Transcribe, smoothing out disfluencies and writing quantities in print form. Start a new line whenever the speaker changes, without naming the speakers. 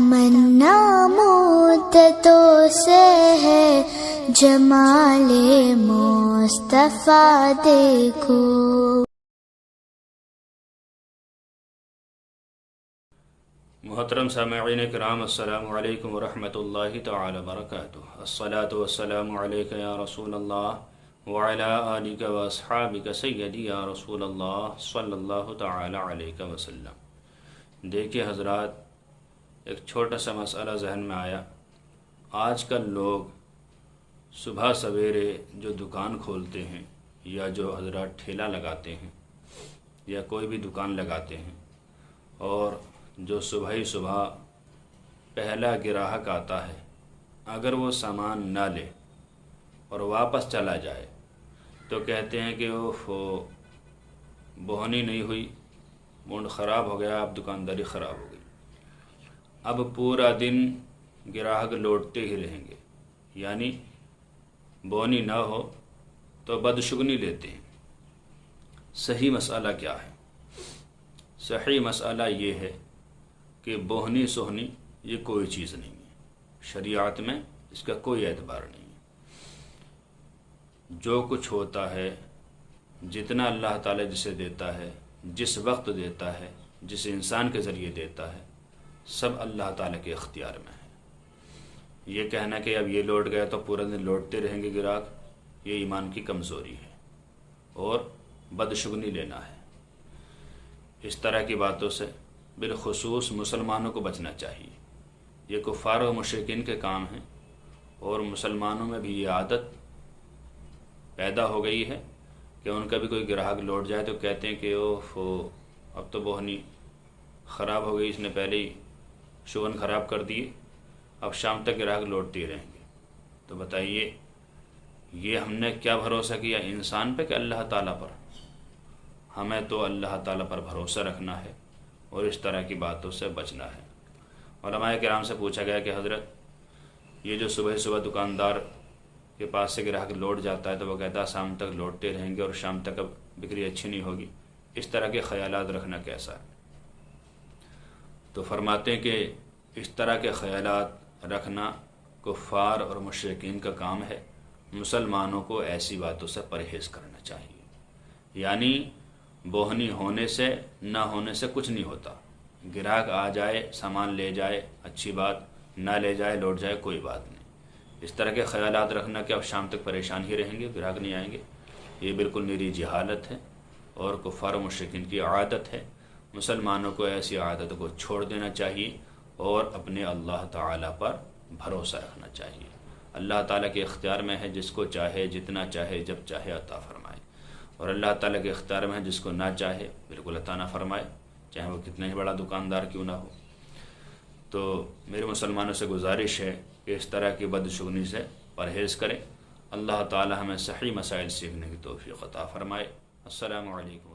تمنا مدتوں سے ہے جمال مصطفیٰ دیکھو.
محترم سامعین کرام، السلام علیکم ورحمۃ اللہ تعالی وبرکاتہ. الصلاۃ والسلام علیک یا رسول اللہ وعلی آلک واصحابک سیدی یا رسول اللہ صلی اللہ تعالی علیہ وسلم. دیکھیے حضرات، ایک چھوٹا سا مسئلہ ذہن میں آیا. آج کل لوگ صبح سویرے جو دکان کھولتے ہیں یا جو حضرات ٹھیلا لگاتے ہیں یا کوئی بھی دکان لگاتے ہیں، اور جو صبح ہی صبح پہلا گراہک آتا ہے، اگر وہ سامان نہ لے اور واپس چلا جائے تو کہتے ہیں کہ اوف بہنی نہیں ہوئی، موڈ خراب ہو گیا، اب دکانداری خراب ہو گئی. اب پورا دن گراہک لوٹتے ہی رہیں گے، یعنی بونی نہ ہو تو بدشگنی لیتے ہیں. صحیح مسئلہ کیا ہے؟ صحیح مسئلہ یہ ہے کہ بوہنی سوہنی یہ کوئی چیز نہیں ہے، شریعت میں اس کا کوئی اعتبار نہیں ہے. جو کچھ ہوتا ہے، جتنا اللہ تعالیٰ جسے دیتا ہے، جس وقت دیتا ہے، جس انسان کے ذریعے دیتا ہے، سب اللہ تعالیٰ کے اختیار میں ہے. یہ کہنا کہ اب یہ لوٹ گیا تو پورا دن لوٹتے رہیں گے گراہک، یہ ایمان کی کمزوری ہے اور بدشگنی لینا ہے. اس طرح کی باتوں سے بالخصوص مسلمانوں کو بچنا چاہیے. یہ کفار و مشرکین کے کام ہیں، اور مسلمانوں میں بھی یہ عادت پیدا ہو گئی ہے کہ ان کا بھی کوئی گراہک لوٹ جائے تو کہتے ہیں کہ اوف اب تو بہنی خراب ہو گئی، اس نے پہلے ہی شگن خراب کر دیے، اب شام تک گراہک لوٹتے رہیں گے. تو بتائیے یہ ہم نے کیا بھروسہ کیا، انسان پہ کہ اللہ تعالیٰ پر؟ ہمیں تو اللہ تعالیٰ پر بھروسہ رکھنا ہے اور اس طرح کی باتوں سے بچنا ہے. علماء کرام سے پوچھا گیا کہ حضرت یہ جو صبح صبح دکاندار کے پاس سے گراہک لوٹ جاتا ہے تو وہ کہتا ہے شام تک لوٹتے رہیں گے اور شام تک اب بکری اچھی نہیں ہوگی، اس طرح کے خیالات رکھنا کیسا ہے؟ تو فرماتے ہیں کہ اس طرح کے خیالات رکھنا کفار اور مشرکین کا کام ہے. مسلمانوں کو ایسی باتوں سے پرہیز کرنا چاہیے. یعنی بوہنی ہونے سے نہ ہونے سے کچھ نہیں ہوتا. گراہک آ جائے سامان لے جائے اچھی بات، نہ لے جائے لوٹ جائے کوئی بات نہیں. اس طرح کے خیالات رکھنا کہ اب شام تک پریشان ہی رہیں گے، گراہک نہیں آئیں گے، یہ بالکل میری جہالت ہے اور کفار و مشرکین کی عادت ہے. مسلمانوں کو ایسی عادت کو چھوڑ دینا چاہیے اور اپنے اللہ تعالیٰ پر بھروسہ رکھنا چاہیے. اللہ تعالیٰ کے اختیار میں ہے، جس کو چاہے جتنا چاہے جب چاہے عطا فرمائے، اور اللہ تعالیٰ کے اختیار میں ہے جس کو نہ چاہے بالکل عطا نہ فرمائے، چاہے وہ کتنا ہی بڑا دکاندار کیوں نہ ہو. تو میرے مسلمانوں سے گزارش ہے کہ اس طرح کی بدشگنی سے پرہیز کریں. اللہ تعالیٰ ہمیں صحیح مسائل سیکھنے کی توفیق عطا فرمائے. السلام علیکم.